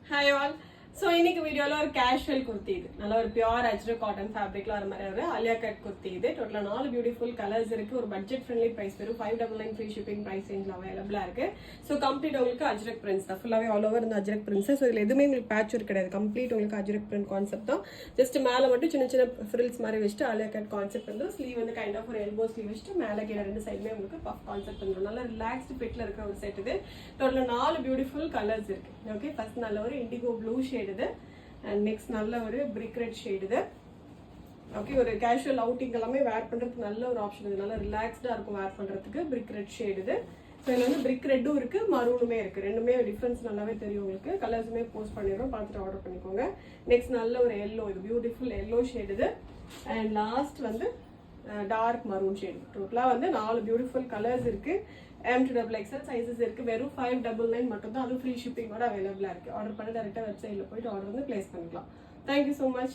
Hi all. So இன்னைக்கு வீடியோல ஒரு கேஷுவல் குர்த்தி இது நல்ல ஒரு பியூர் அஜ்ரக் காட்டன் ஃபேப்ரிக்ல வர மாதிரி ஒரு அலியா கட் குர்த்தி இது டோட்டலா 4 பியூட்டிஃபுல் கலர்ஸ் இருக்கு ஒரு பட்ஜெட் ஃப்ரெண்ட்லி பிரைஸ் வெறும் 599 ஃப்ரீ ஷிப்பிங் பிரைஸ் ரேஞ்ச்ல அவைலபிளா இருக்கு சோ கம்ப்ளீட் உங்களுக்கு அஜ்ரக் பிரிண்ட்ஸ் தான் ஃபுல்லாவே ஆல் ஓவர் இந்த அஜ்ரக் பிரிண்ட்ஸ் சோ இதுல எதுவுமே உங்களுக்கு பேட்ச் ஒர்க் கிடையாது கம்ப்ளீட் உங்களுக்கு அஜ்ரக் பிரிண்ட் கான்செப்ட் தான் ஜஸ்ட் மேல மட்டும் சின்ன சின்ன ஃப்ரில்ஸ் மாதிரி வச்சுட்டு அலியா கட் கான்செப்ட் வந்து ஸ்லீவ் வந்து கைண்ட் ஆஃப் ஒரு எல்போ ஸ்லீவ் வச்சுட்டு மேல கீழ ரெண்டு சைடுமே உங்களுக்கு பஃப் கான்செப்ட் வந்துரும் நல்ல ரிலாக்ஸ்டு ஃபிட்ல இருக்கிற ஒரு செட் இது டோட்டலா 4 பியூட்டிஃபுல் கலர்ஸ் இருக்கு ஓகே ஃபர்ஸ்ட் நல்ல ஒரு இண்டிகோ ப்ளூ ஷேட் இது and next நல்ல ஒரு brick red shade இது ஓகே ஒரு கேஷுவல் அவுட்டிங் எல்லாமே வேர் பண்றதுக்கு நல்ல ஒரு ஆப்ஷன் இது நல்ல ரிலாக்ஸ்டா இருக்கும் வேர் பண்றதுக்கு brick red shade இது சோ இதுல வந்து brick ரெட்டும் இருக்கு மரூனுமே இருக்கு ரெண்டுமே டிஃபரன்ஸ் நல்லாவே தெரியும் உங்களுக்கு கலர்ஸ்மே போஸ்ட் பண்ணிரோம் பார்த்துட்டு ஆர்டர் பண்ணிக்கோங்க நெக்ஸ்ட் நல்ல ஒரு yellow இது பியூட்டிஃபுல் yellow shade இது and லாஸ்ட் வந்து டார்க் மரூன் ஷேட் டோட்டலா வந்து 4 பியூட்டிஃபுல் கலர்ஸ் இருக்கு M2XL சைஸஸ் இருக்கு வெறும் 599 மட்டும் தான் அது ஃப்ரீ ஷிப்பிங்கோட அவைலபிளா இருக்கு ஆர்டர் பண்ண டைரக்டா வெப்சைட்ல போயிட்டு ஆர்டர் வந்து பிளேஸ் பண்ணிக்கலாம் Thank you so much